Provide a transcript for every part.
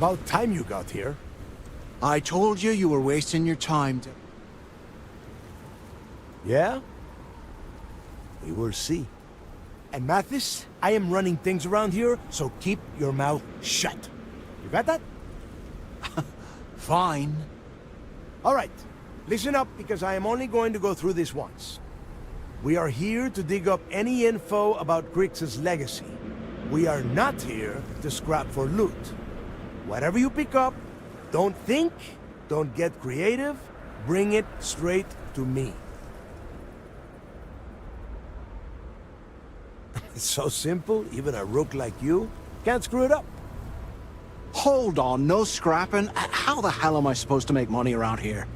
About time you got here. I told you were wasting your time. Yeah? We will see. And Mathis, I am running things around here, so keep your mouth shut. You got that? Fine. All right. Listen up, because I am only going to go through this once. We are here to dig up any info about Grix's legacy. We are not here to scrap for loot. Whatever you pick up, don't think, don't get creative, bring it straight to me. It's so simple, even a rook like you can't screw it up. Hold on, no scrapping? How the hell am I supposed to make money around here?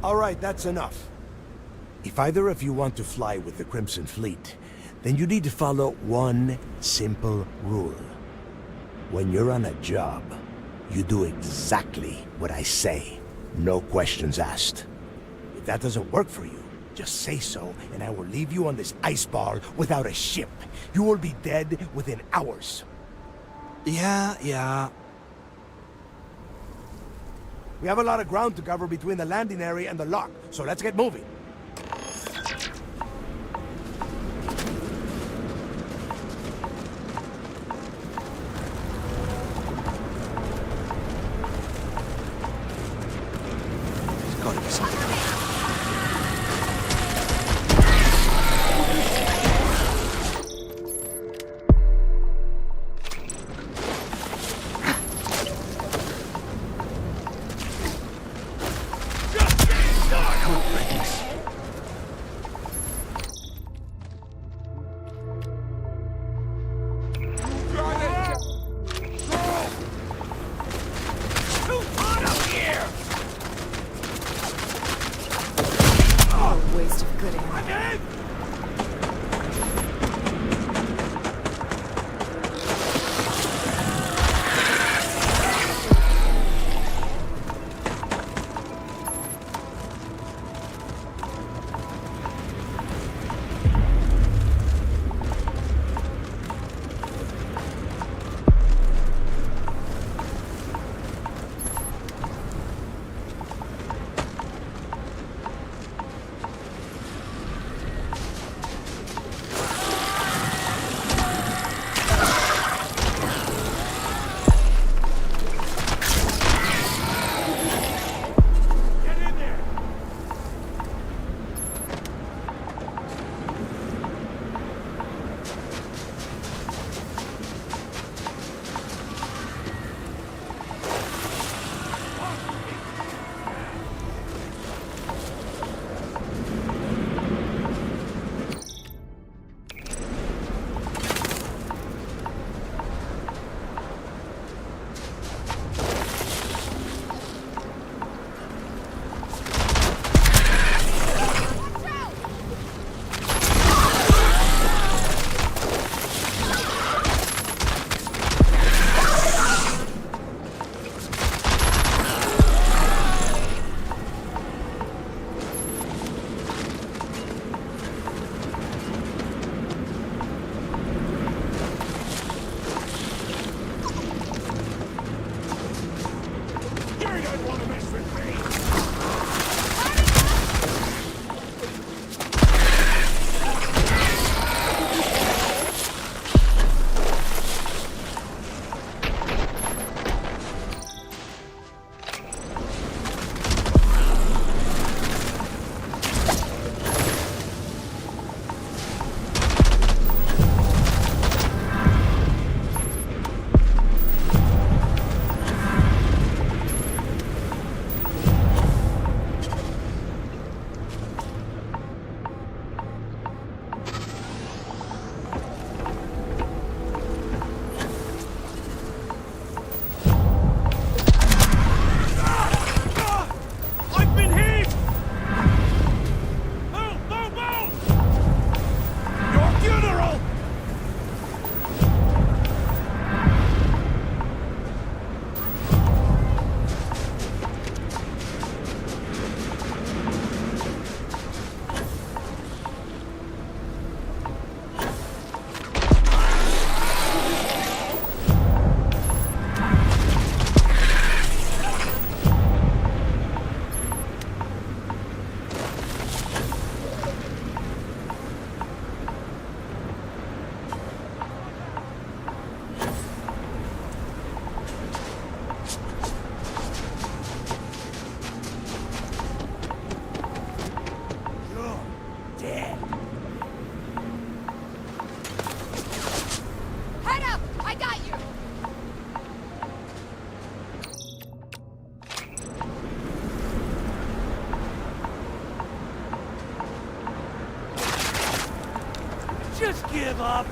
All right, that's enough. If either of you want to fly with the Crimson Fleet, then you need to follow one simple rule. When you're on a job, you do exactly what I say. No questions asked. If that doesn't work for you, just say so, and I will leave you on this ice ball without a ship. You will be dead within hours. Yeah. We have a lot of ground to cover between the landing area and the lock, so let's get moving. There's gotta be something. Waste of good air. Just give up.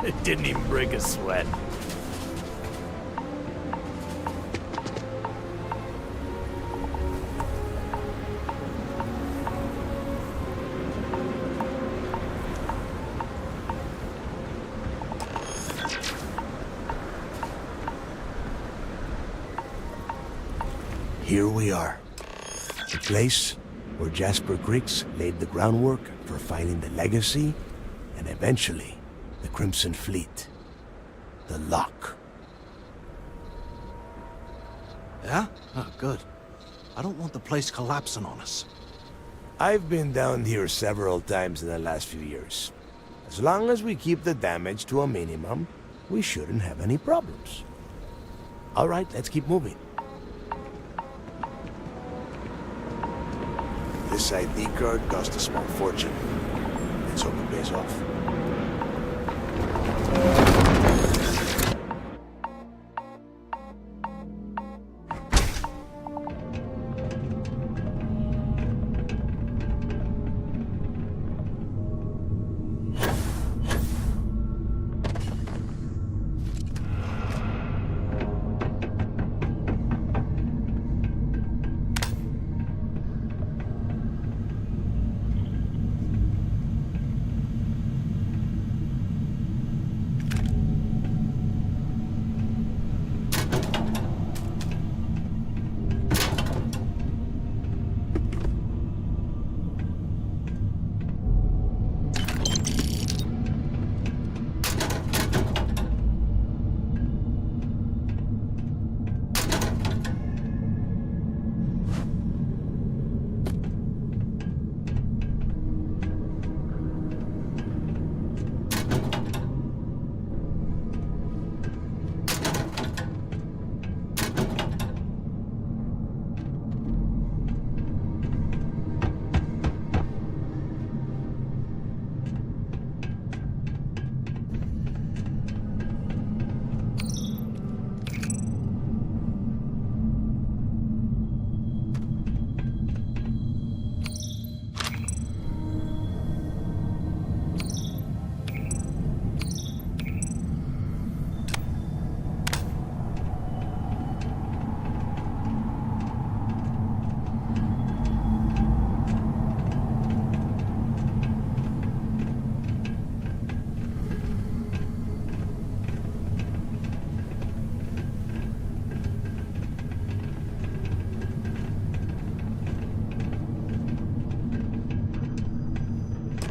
It didn't even break a sweat. Here we are. The place where Jasper Griggs laid the groundwork for finding the legacy and eventually the Crimson Fleet. The lock. Yeah? Oh, good. I don't want the place collapsing on us. I've been down here several times in the last few years. As long as we keep the damage to a minimum, we shouldn't have any problems. All right, let's keep moving. This ID card cost a small fortune. Let's hope it pays off.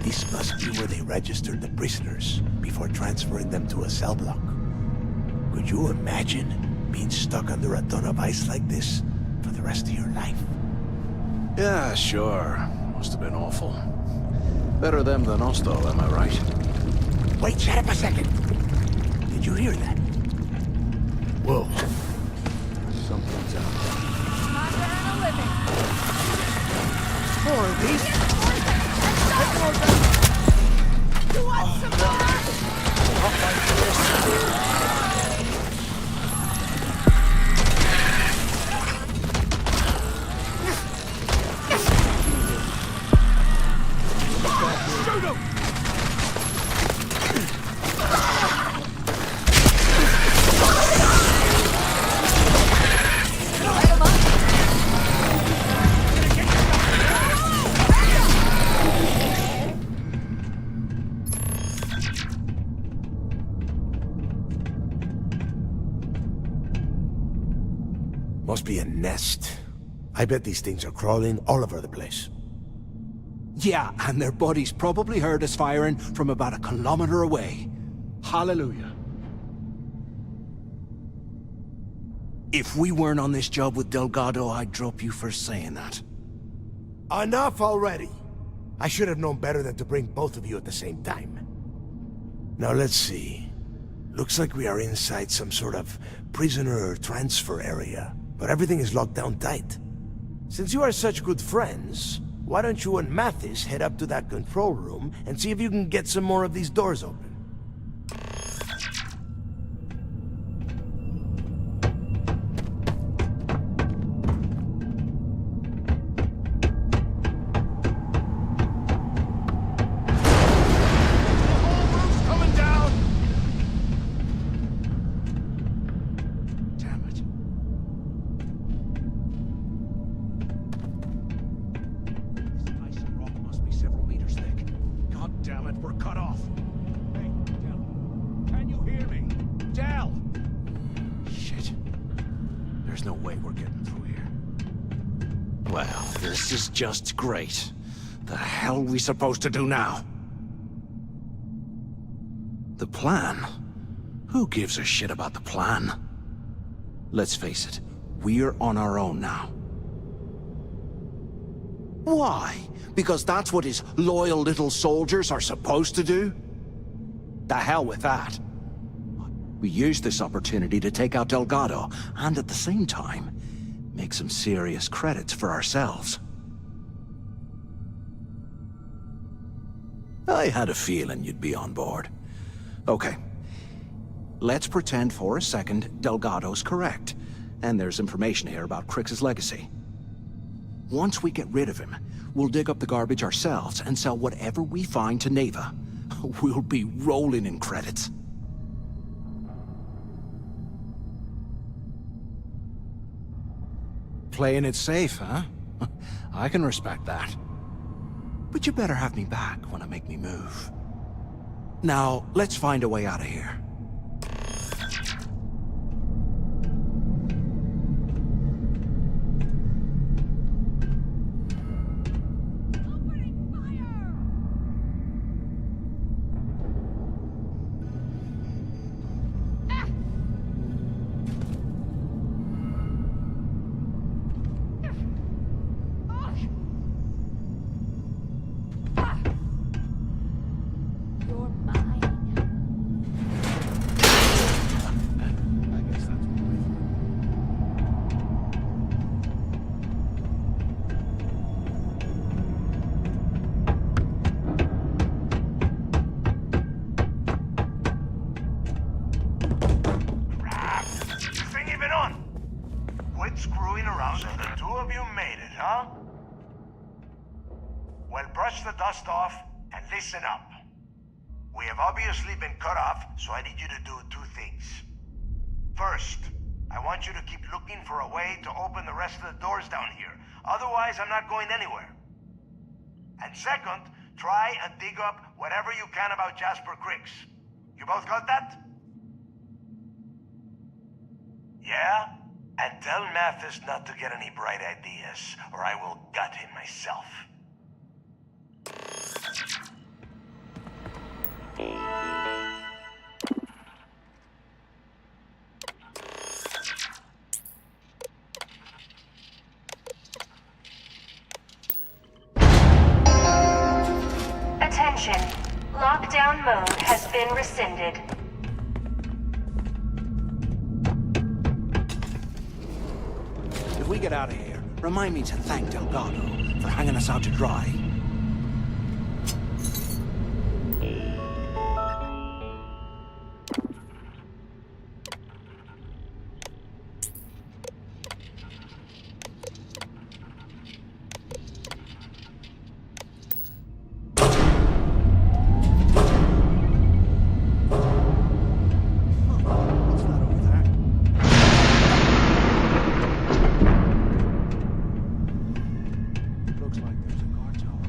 This must be where they registered the prisoners before transferring them to a cell block. Could you imagine being stuck under a ton of ice like this for the rest of your life? Yeah, sure. Must have been awful. Better them than us, though, am I right? Wait, shut up a second. Did you hear that? Whoa. Something's out Not to earn a living. More of these? You want some more? Must be a nest. I bet these things are crawling all over the place. Yeah, and their buddies probably heard us firing from about 1 kilometer away. Hallelujah. If we weren't on this job with Delgado, I'd drop you for saying that. Enough already! I should have known better than to bring both of you at the same time. Now let's see. Looks like we are inside some sort of prisoner transfer area, but everything is locked down tight. Since you are such good friends, why don't you and Mathis head up to that control room and see if you can get some more of these doors open? There's no way we're getting through here. Well, this is just great. The hell are we supposed to do now? The plan? Who gives a shit about the plan? Let's face it, we're on our own now. Why? Because that's what his loyal little soldiers are supposed to do? The hell with that. We used this opportunity to take out Delgado, and at the same time, make some serious credits for ourselves. I had a feeling you'd be on board. Okay. Let's pretend for a second Delgado's correct, and there's information here about Crix's legacy. Once we get rid of him, we'll dig up the garbage ourselves and sell whatever we find to Neva. We'll be rolling in credits. Playing it safe, huh? I can respect that. But you better have me back when I make me move. Now, let's find a way out of here. Screwing around, so the two of you made it, huh? Well, brush the dust off and listen up. We have obviously been cut off, so I need you to do two things. First, I want you to keep looking for a way to open the rest of the doors down here. Otherwise, I'm not going anywhere. And second, try and dig up whatever you can about Jasper Crix. You both got that? Yeah? And tell Mathis not to get any bright ideas, or I will gut him myself. Attention. Lockdown mode has been rescinded. If we get out of here, remind me to thank Delgado for hanging us out to dry. Looks like there's a cartel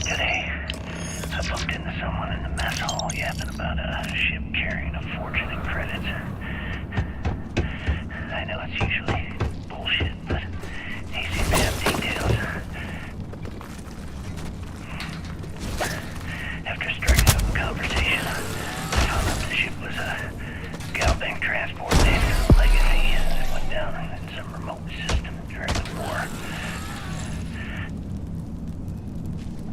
Today, I bumped into someone in the mess hall yapping about a ship carrying a fortune in credits. I know it's usually bullshit, but he seemed to have details. After striking up a conversation, I found out the ship was a Galbank transport named Legacy that went down in some remote system during the war.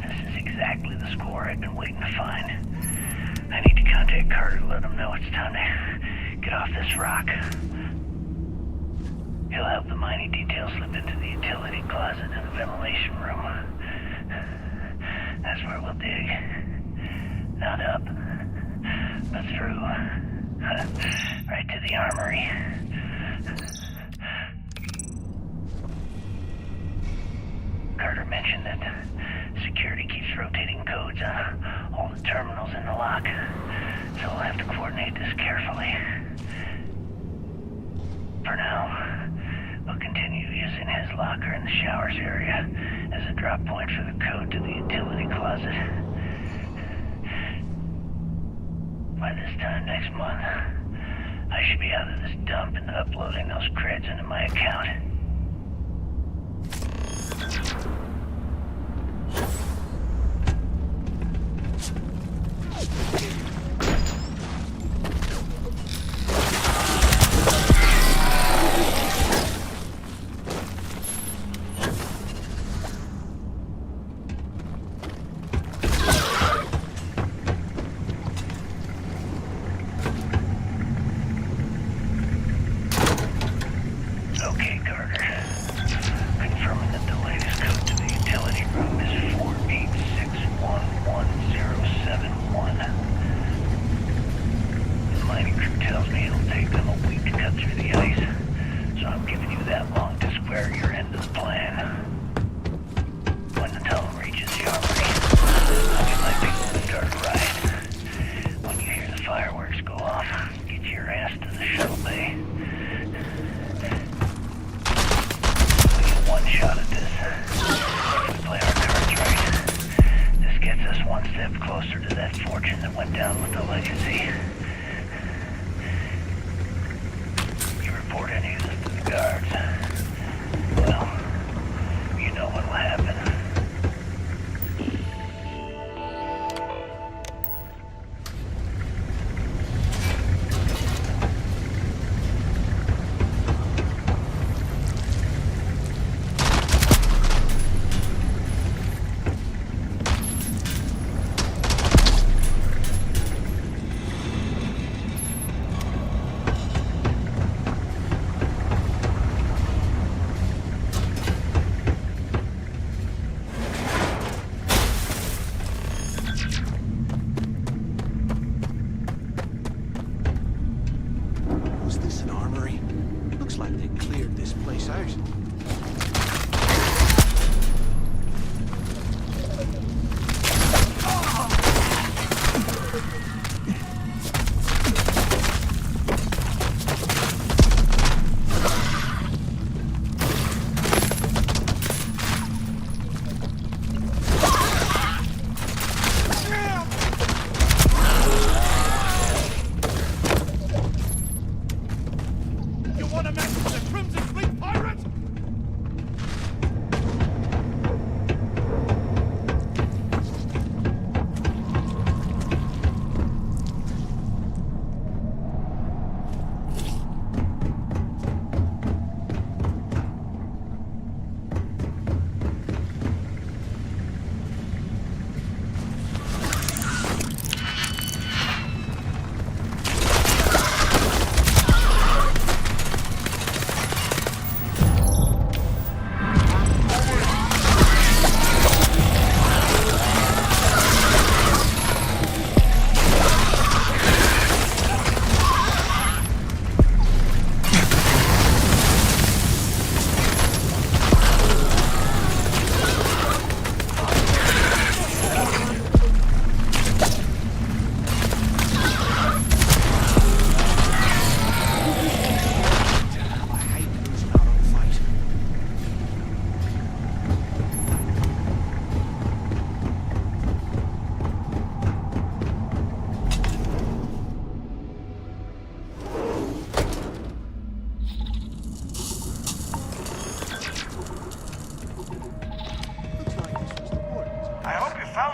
This is exactly the score I've been waiting to find. I need to contact Carter to let him know it's time to get off this rock. He'll have the mining details slip into the utility closet in the ventilation room. That's where we'll dig. Not up, but through. Right to the armory. Carter mentioned that security keeps rotating codes on all the terminals in the lock, so we'll have to coordinate this carefully. For now, we'll continue using his locker in the showers area as a drop point for the code to the utility closet. By this time next month, I should be out of this dump and uploading those creds into my account. Okay, Carter. Confirming that the latest code to the utility room is 486111071. The mining crew tells me it'll take them a week to cut through the ice, so I'm giving you that long to square your end of the plan. When the tunnel reaches the armory, I'll get my people to start a riot. When you hear the fireworks go off, get your ass to the shuttle bay. One shot at this. If we play our cards right, this gets us one step closer to that fortune that went down with the Legacy. You report any of this to the guards. Well, you know what'll happen.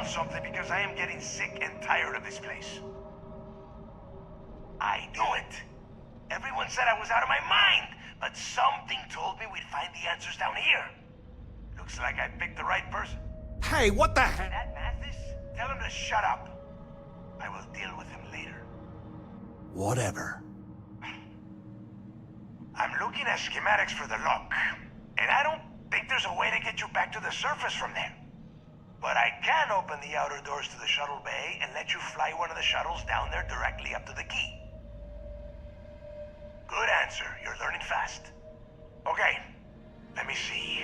something because I am getting sick and tired of this place. I knew it. Everyone said I was out of my mind, but something told me we'd find the answers down here. Looks like I picked the right person. Hey, what the heck? That Mathis? Tell him to shut up. I will deal with him later. Whatever. I'm looking at schematics for the lock, and I don't think there's a way to get you back to the surface from there. But I can open the outer doors to the shuttle bay and let you fly one of the shuttles down there directly up to the key. Good answer. You're learning fast. Okay, let me see.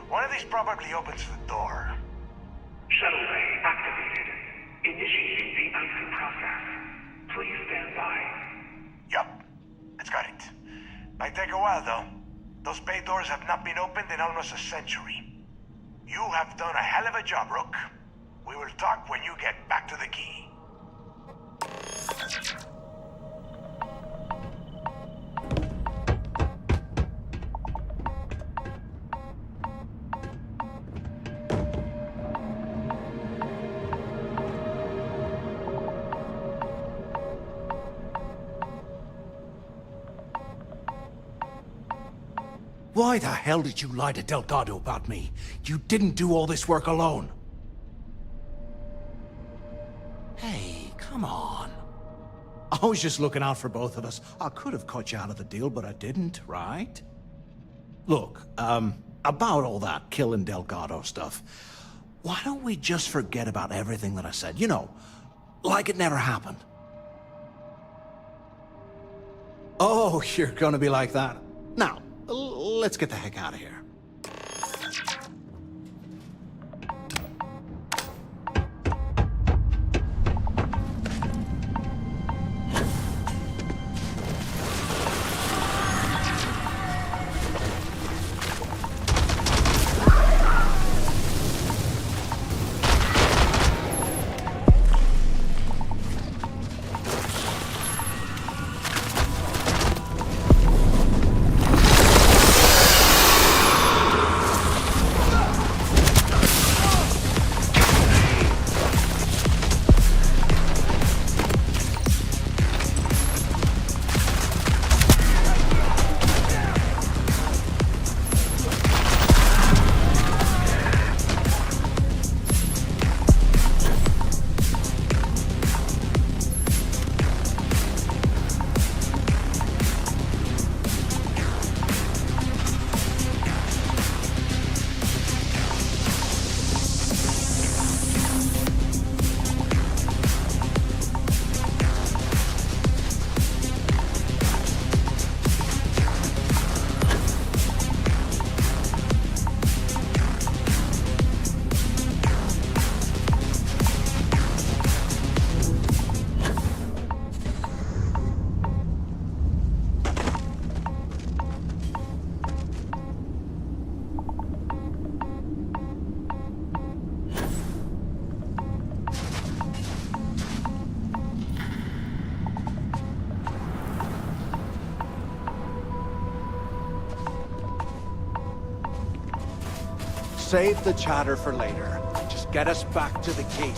One of these probably opens the door. Shuttle bay activated. Initiating the icing process. Please stand by. Yup, it's got it. Might take a while though. Those bay doors have not been opened in almost a century. You have done a hell of a job, Rook. We will talk when you get back to the key. Why the hell did you lie to Delgado about me? You didn't do all this work alone. Hey, come on. I was just looking out for both of us. I could have cut you out of the deal, but I didn't, right? Look, about all that killing Delgado stuff, why don't we just forget about everything that I said? You know, like it never happened. Oh, you're gonna be like that? Now, let's get the heck out of here. Save the chatter for later. Just get us back to the key.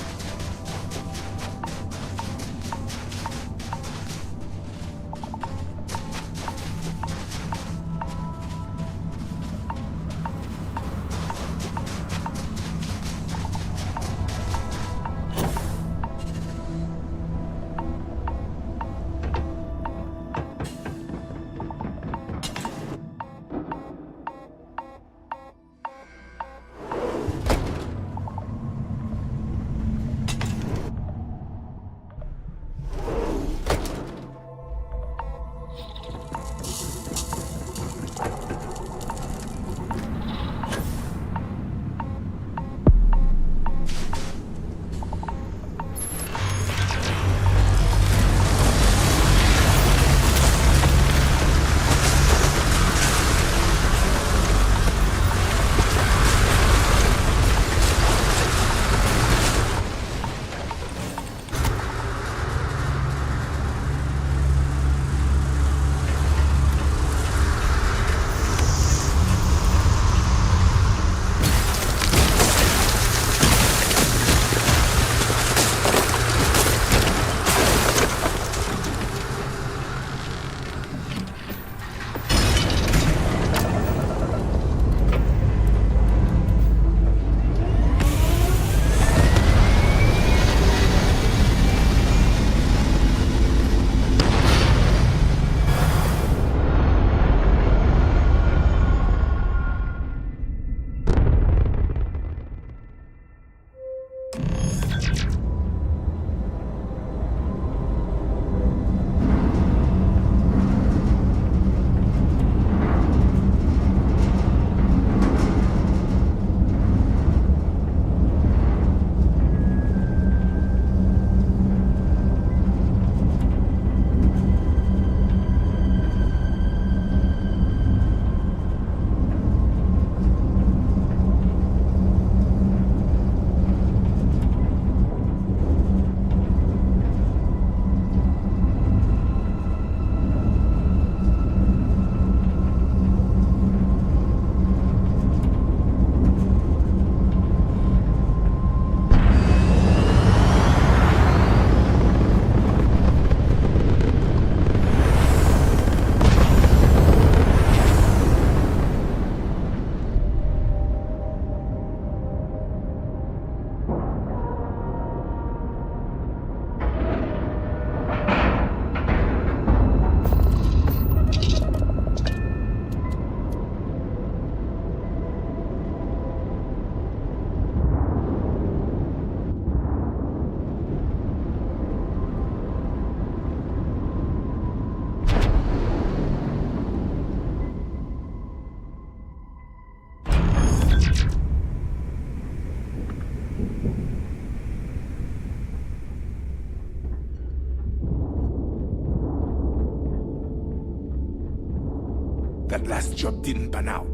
That last job didn't pan out.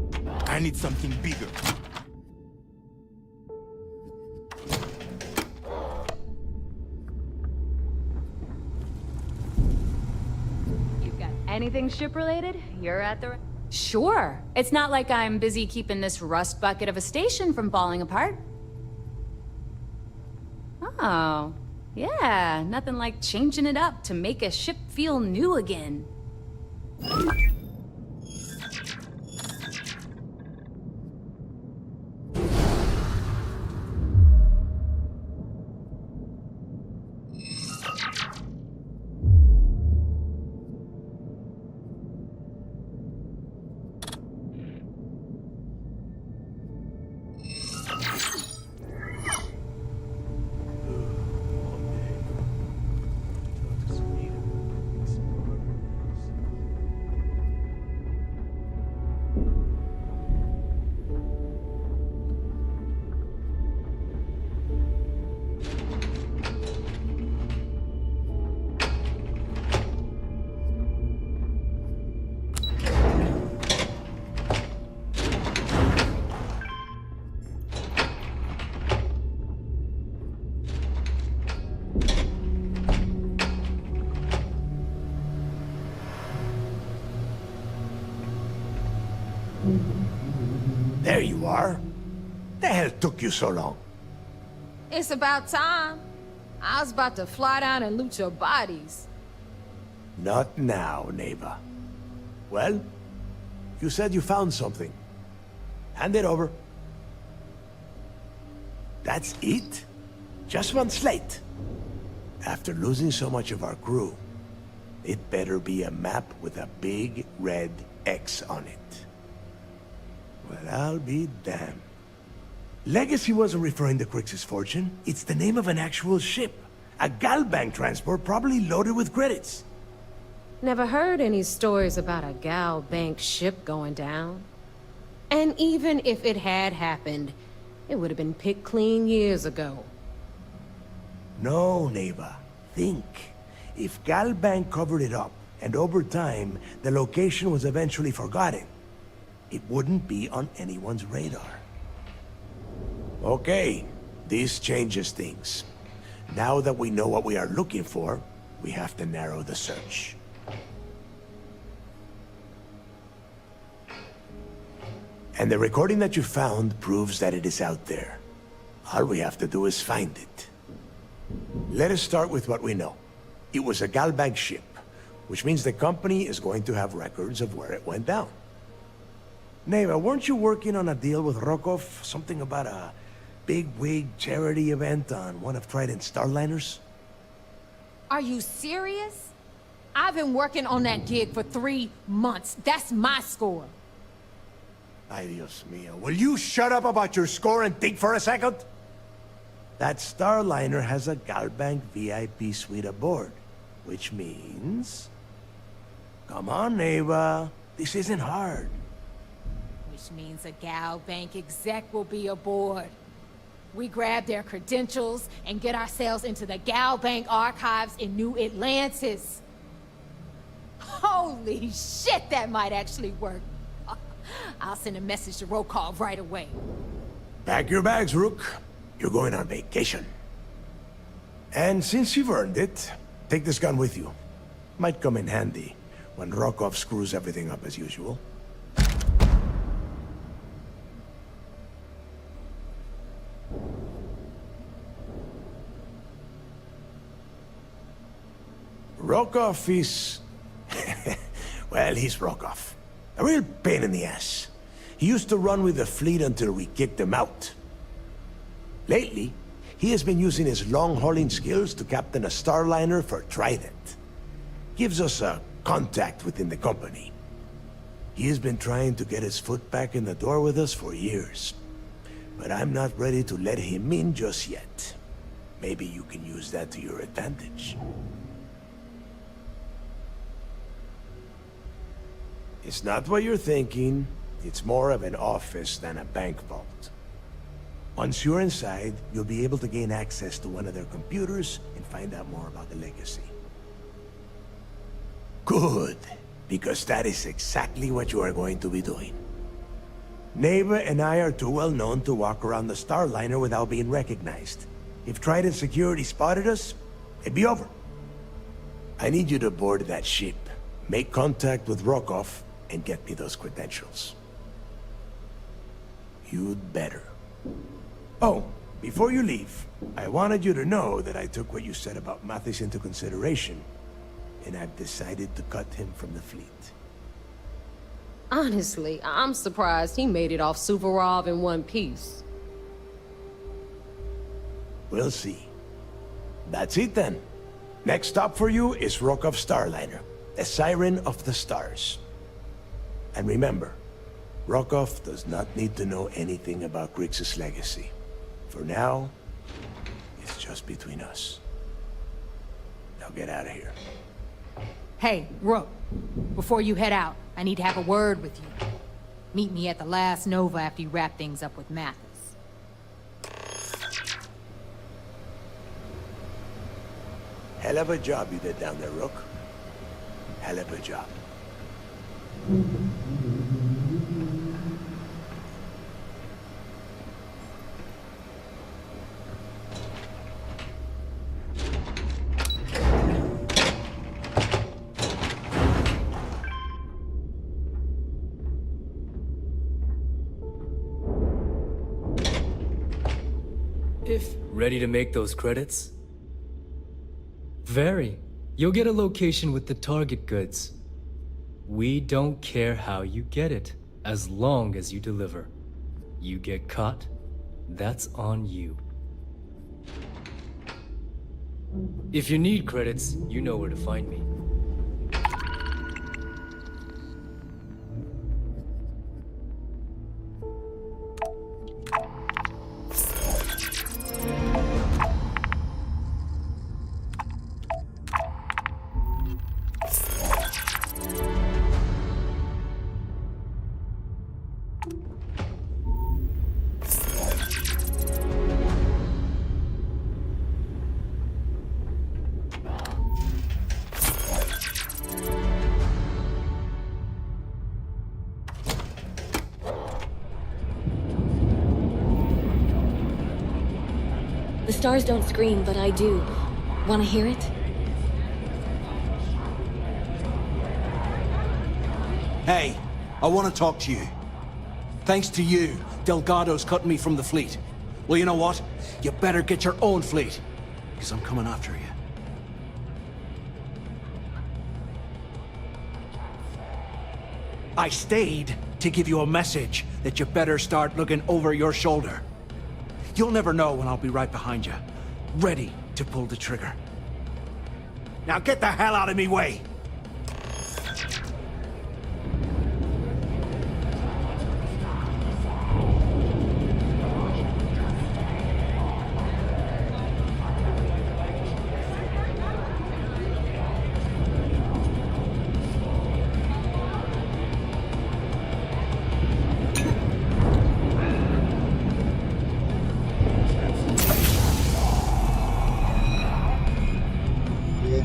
I need something bigger. You've got anything ship-related? You're at the... Sure. It's not like I'm busy keeping this rust bucket of a station from falling apart. Oh. Yeah, nothing like changing it up to make a ship feel new again. There you are. The hell took you so long? It's about time. I was about to fly down and loot your bodies. Not now, neighbor. Well, you said you found something. Hand it over. That's it? Just one slate? After losing so much of our crew, it better be a map with a big red X on it. Well, I'll be damned. Legacy wasn't referring to Crix's fortune. It's the name of an actual ship. A Galbank transport probably loaded with credits. Never heard any stories about a Gal Bank ship going down. And even if it had happened, it would have been picked clean years ago. No, neighbor. Think. If Galbank covered it up, and over time, the location was eventually forgotten, it wouldn't be on anyone's radar. Okay, this changes things. Now that we know what we are looking for, we have to narrow the search. And the recording that you found proves that it is out there. All we have to do is find it. Let us start with what we know. It was a Galbank ship, which means the company is going to have records of where it went down. Neighbor, weren't you working on a deal with Rokov? Something about a big-wig charity event on one of Trident's Starliners? Are you serious? I've been working on that gig for 3 months. That's my score. Ay, Dios mío. Will you shut up about your score and think for a second? That Starliner has a Galbank VIP suite aboard, which means... Come on, neighbor. This isn't hard. Which means a Gal Bank exec will be aboard. We grab their credentials and get ourselves into the Gal Bank archives in New Atlantis. Holy shit, that might actually work. I'll send a message to Rokov right away. Pack your bags, Rook. You're going on vacation. And since you've earned it, take this gun with you. Might come in handy when Rokov screws everything up as usual. Rokov is... well, he's Rokov. A real pain in the ass. He used to run with the fleet until we kicked him out. Lately, he has been using his long-hauling skills to captain a Starliner for Trident. Gives us a contact within the company. He has been trying to get his foot back in the door with us for years. But I'm not ready to let him in just yet. Maybe you can use that to your advantage. It's not what you're thinking. It's more of an office than a bank vault. Once you're inside, you'll be able to gain access to one of their computers and find out more about the legacy. Good. Because that is exactly what you are going to be doing. Neighbor and I are too well known to walk around the Starliner without being recognized. If Trident security spotted us, it'd be over. I need you to board that ship, make contact with Rokov, and get me those credentials. You'd better. Oh, before you leave, I wanted you to know that I took what you said about Mathis into consideration, and I've decided to cut him from the fleet. Honestly, I'm surprised he made it off Suvorov in one piece. We'll see. That's it then. Next stop for you is Rokov Starliner, the Siren of the Stars. And remember, Rokov does not need to know anything about Grixis' legacy. For now, it's just between us. Now get out of here. Hey, Rook, before you head out, I need to have a word with you. Meet me at the last Nova after you wrap things up with Mathis. Hell of a job you did down there, Rook. Hell of a job. Ready to make those credits? Very. You'll get a location with the target goods. We don't care how you get it, as long as you deliver. You get caught, that's on you. If you need credits, you know where to find me. The stars don't scream, but I do. Want to hear it? Hey, I want to talk to you. Thanks to you, Delgado's cutting me from the fleet. Well, you know what? You better get your own fleet, because I'm coming after you. I stayed to give you a message that you better start looking over your shoulder. You'll never know when I'll be right behind you, ready to pull the trigger. Now get the hell out of me way!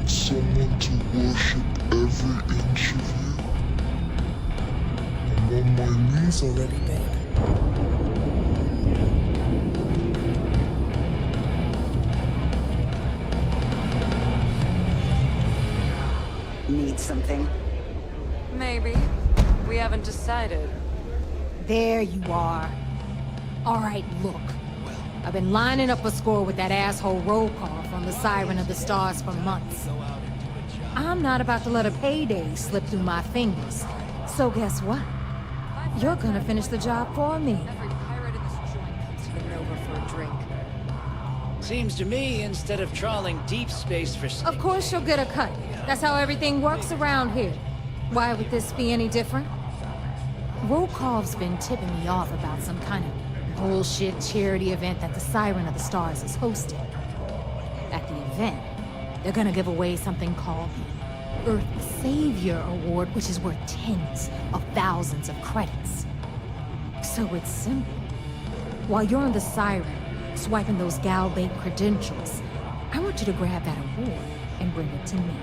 Someone to worship every inch of you. I'm on my knees already, babe. Need something? Maybe. We haven't decided. There you are. All right, look. I've been lining up a score with that asshole roll call from the Siren of the Stars for months. I'm not about to let a payday slip through my fingers. So guess what? You're gonna finish the job for me. Every pirate in this joint comes to the Nova for a drink. Seems to me, instead of trawling deep space for... Of course you'll get a cut. That's how everything works around here. Why would this be any different? Rokov's been tipping me off about some kind of bullshit charity event that the Siren of the Stars is hosting. At the event, they're gonna give away something called the Earth Savior Award, which is worth tens of thousands of credits. So it's simple. While you're on the Siren, swiping those Gal Bank credentials, I want you to grab that award and bring it to me.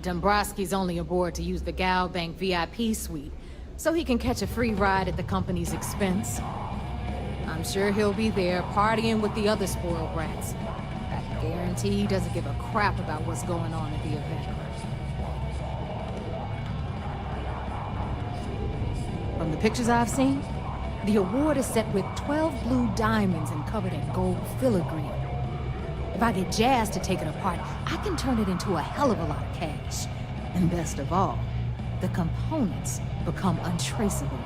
Dombrowski's only aboard to use the Gal Bank VIP suite, so he can catch a free ride at the company's expense. I'm sure he'll be there partying with the other spoiled brats. I guarantee he doesn't give a crap about what's going on at the event. From the pictures I've seen, the award is set with 12 blue diamonds and covered in gold filigree. If I get Jazz to take it apart, I can turn it into a hell of a lot of cash. And best of all, the components become untraceable.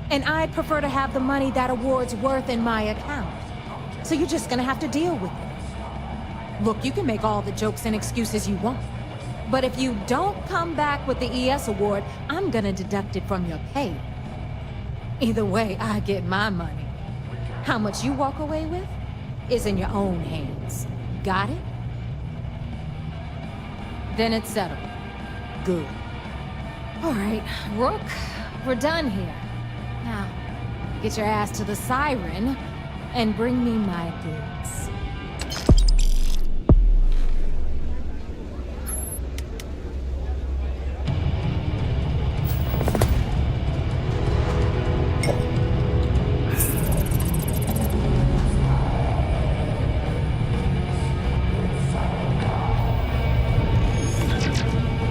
And I'd prefer to have the money that award's worth in my account. So you're just gonna have to deal with it. Look, you can make all the jokes and excuses you want. But if you don't come back with the ES award, I'm gonna deduct it from your pay. Either way, I get my money. How much you walk away with is in your own hands. Got it? Then it's settled. Good. All right, Rook, we're done here. Now, get your ass to the Siren and bring me my goods.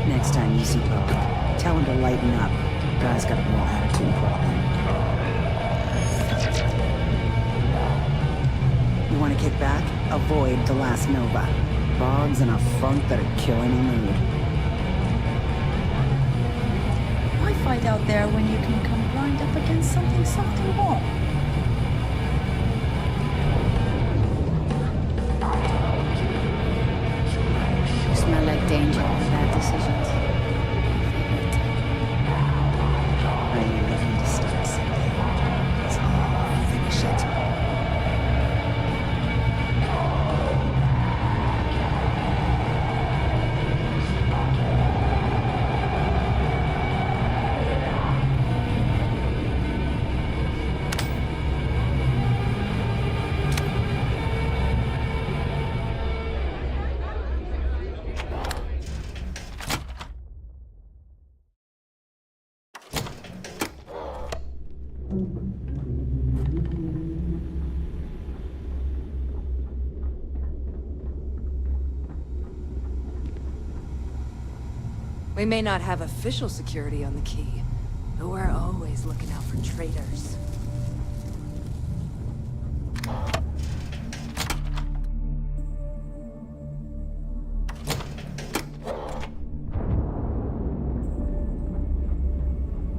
Next time you see Bo, tell him to lighten up. Guy's got a real attitude problem. You want to kick back? Avoid the last Nova. Bogs in a funk that'd kill any mood. Why fight out there when you can come blind up against something softly warm? You smell like danger and bad decisions. Are you looking to start something? So finish it. We may not have official security on the key, but we're always looking out for traitors.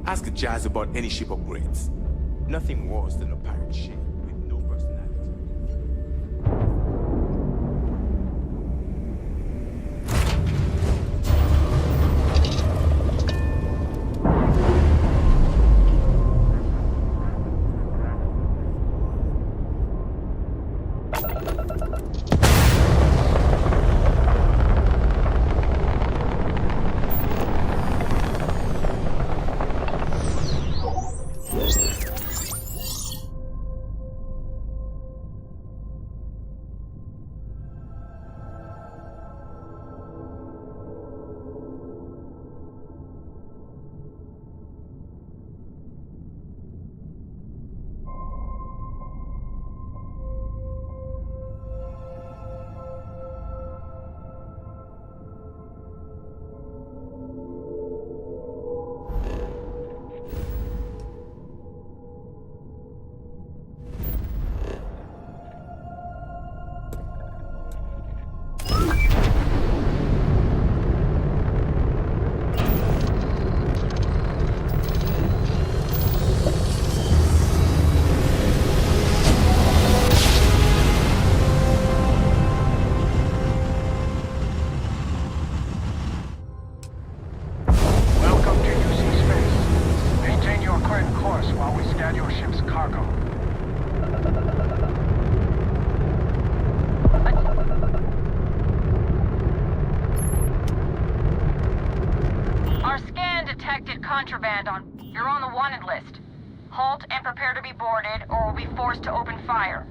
Ask Jazz about any ship upgrades. Nothing worse than a pirate ship with no personality. Contraband on. You're on the wanted list. Halt and prepare to be boarded, or we'll be forced to open fire.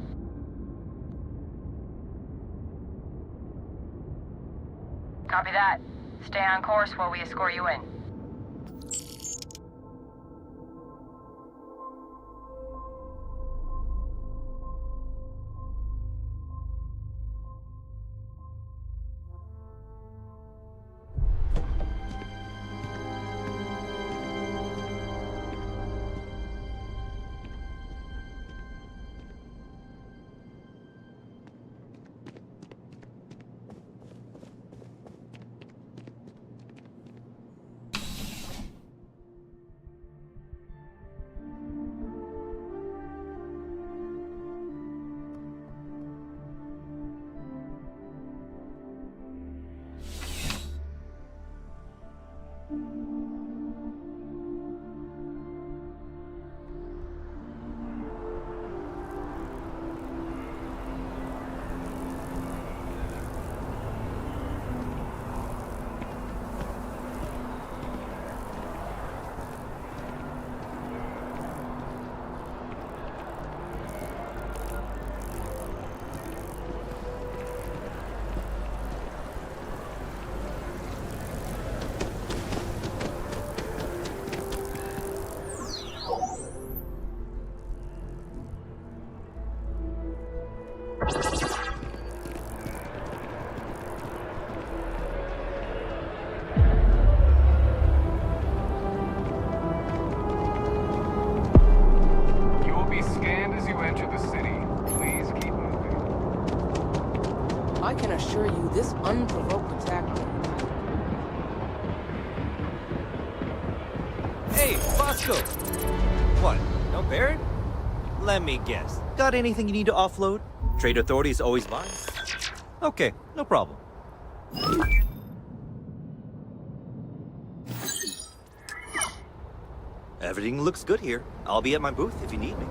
Copy that. Stay on course while we escort you in. You will be scanned as you enter the city. Please keep moving. I can assure you this unprovoked attack... Hey, Bosco! What, no Barrett? Let me guess. Got anything you need to offload? Trade Authority is always buying. Okay, no problem. Everything looks good here. I'll be at my booth if you need me.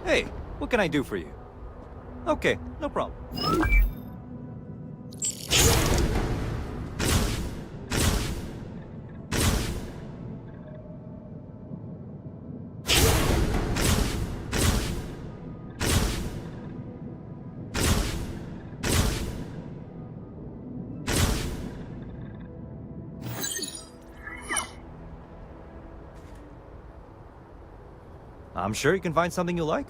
Hey, what can I do for you? Okay, no problem. I'm sure you can find something you like.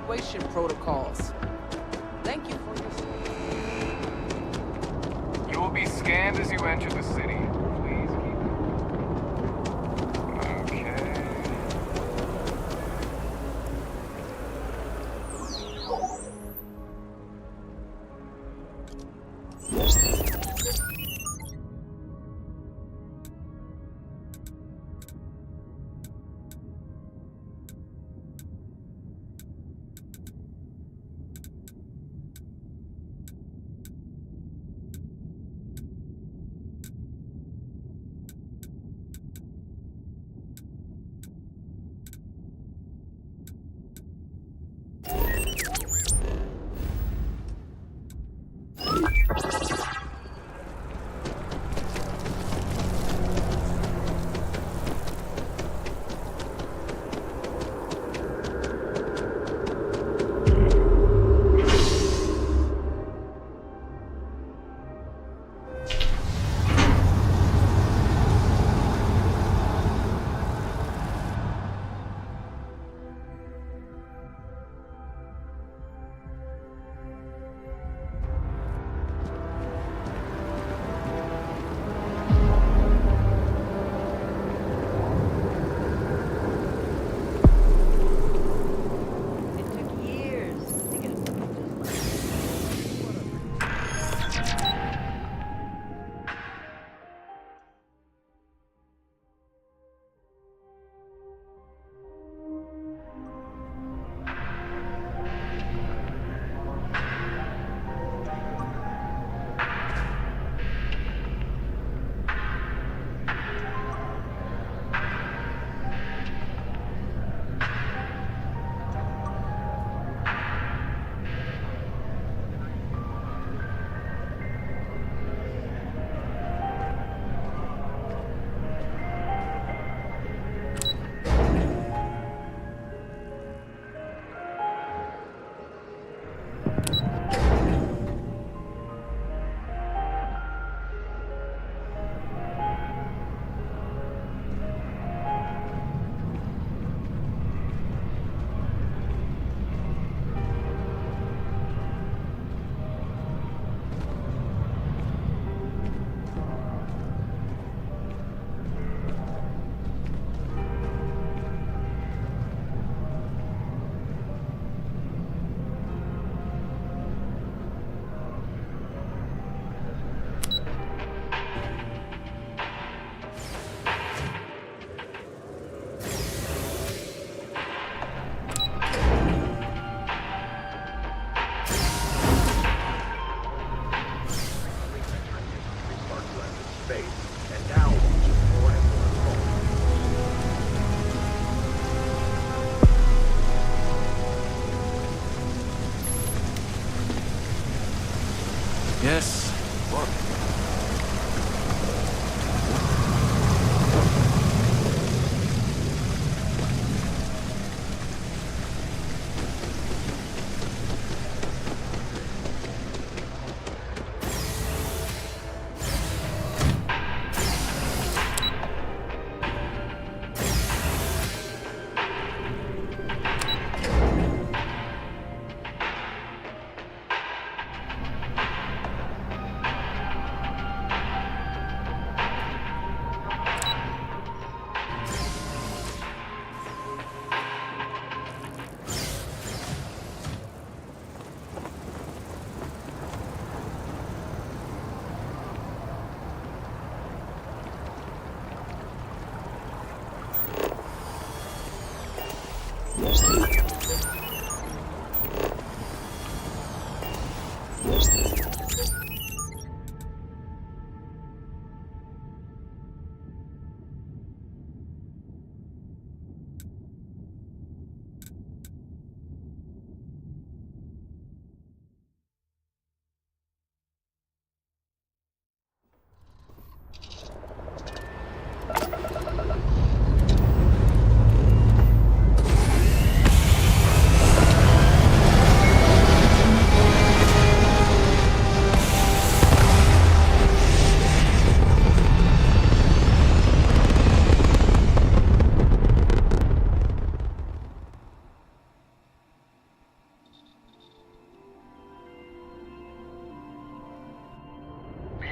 Evacuation protocols. Thank you for this. You will be scanned as you enter the city. Please keep moving. Okay. Yes. What?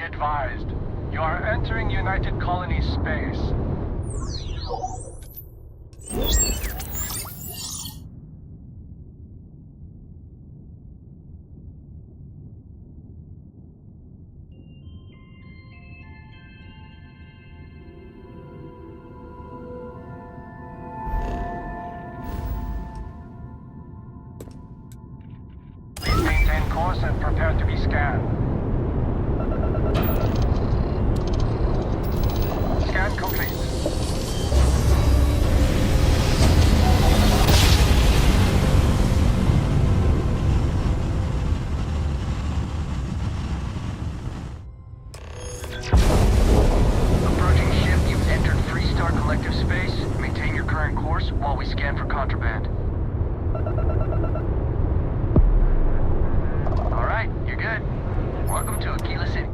Advised. You are entering United Colony space. Please maintain course and prepare to be scanned. Scan complete. Approaching ship, you've entered Freestar Collective space. Maintain your current course while we scan for contraband. Alright, you're good. Welcome to Aquila City.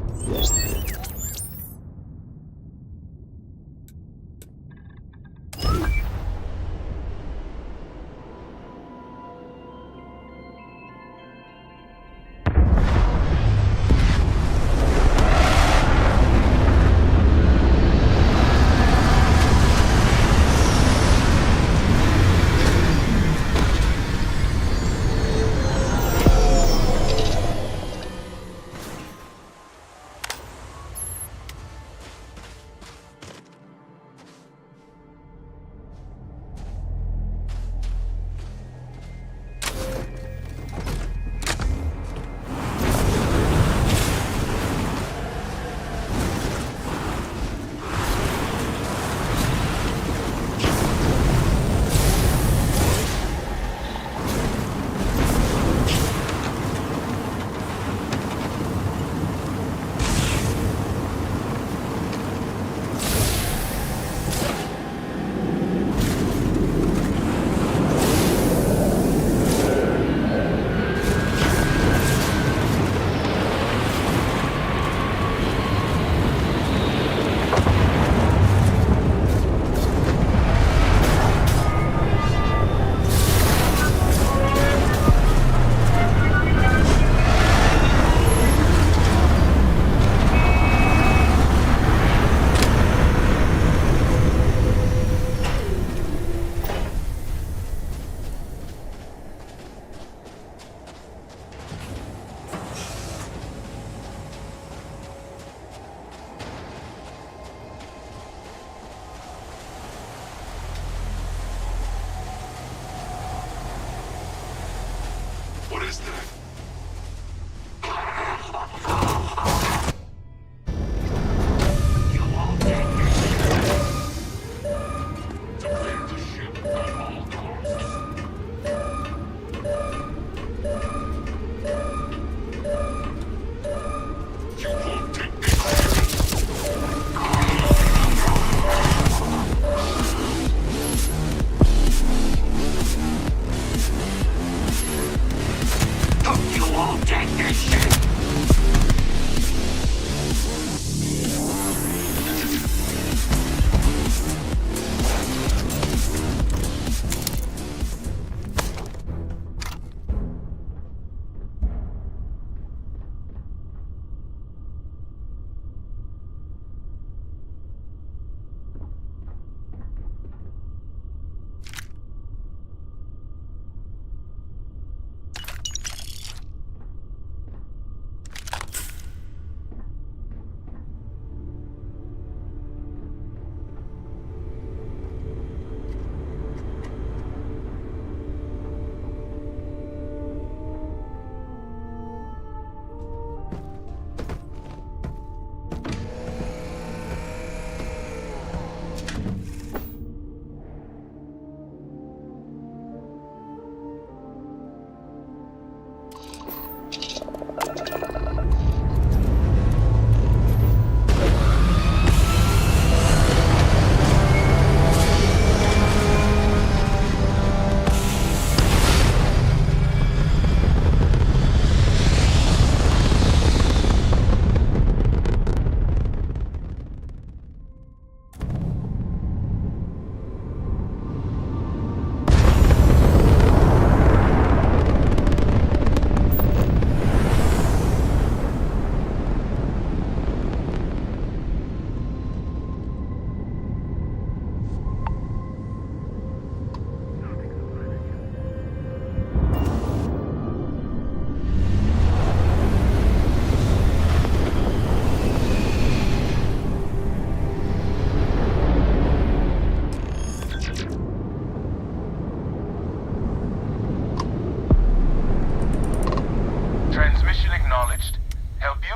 Mission acknowledged. Help you?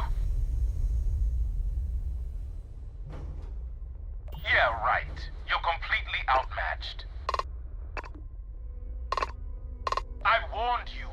Yeah, right. You're completely outmatched. I warned you.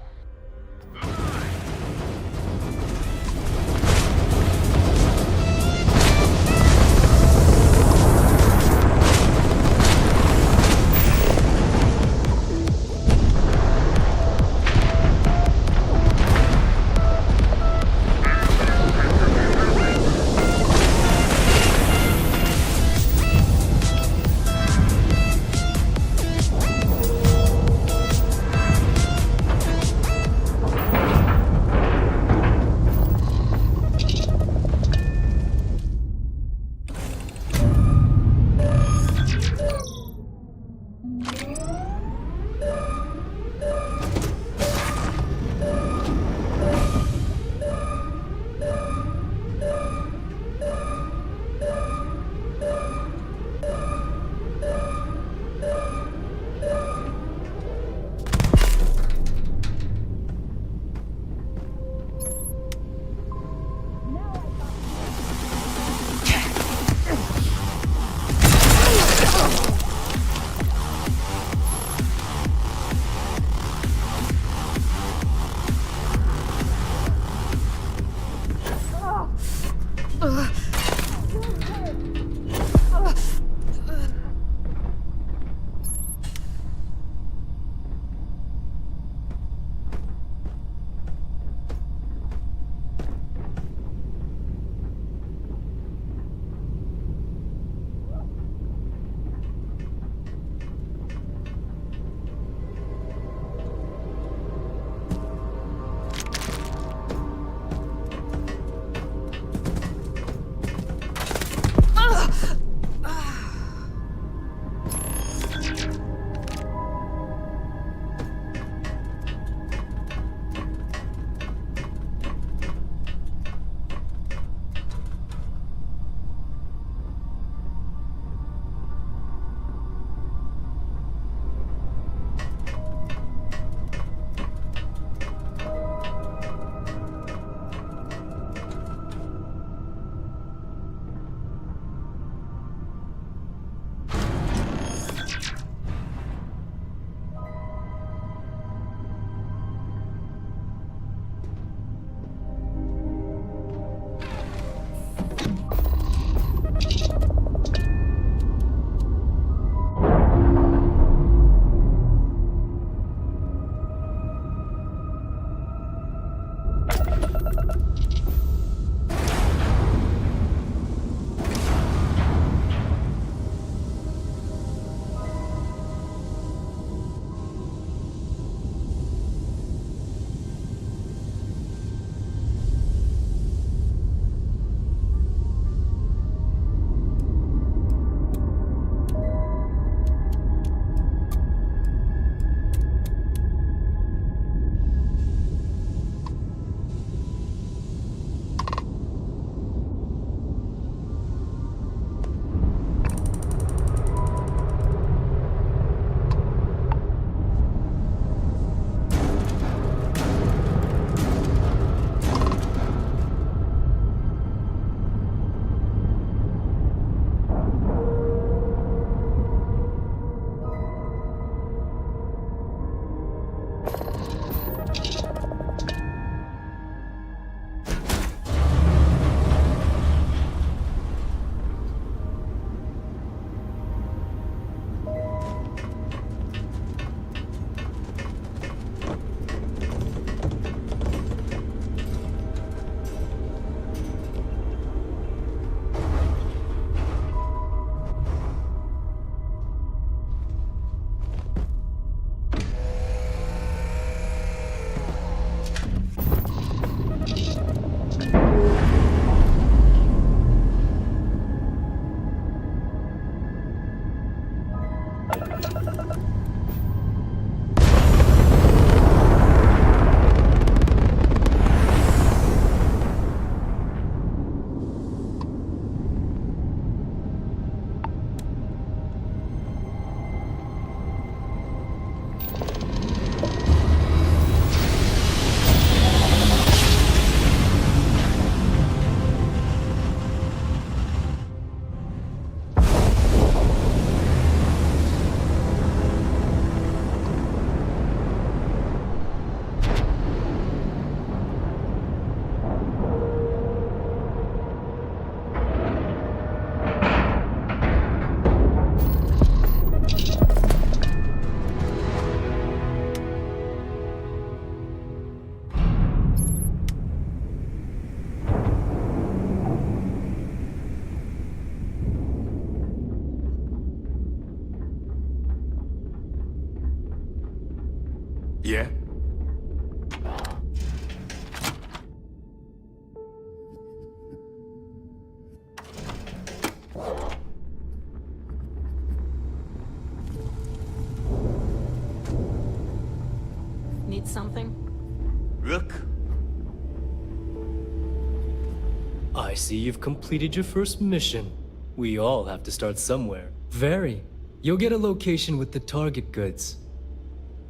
I see you've completed your first mission. We all have to start somewhere. Very. You'll get a location with the target goods.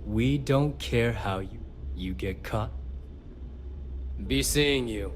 We don't care how you get caught. Be seeing you.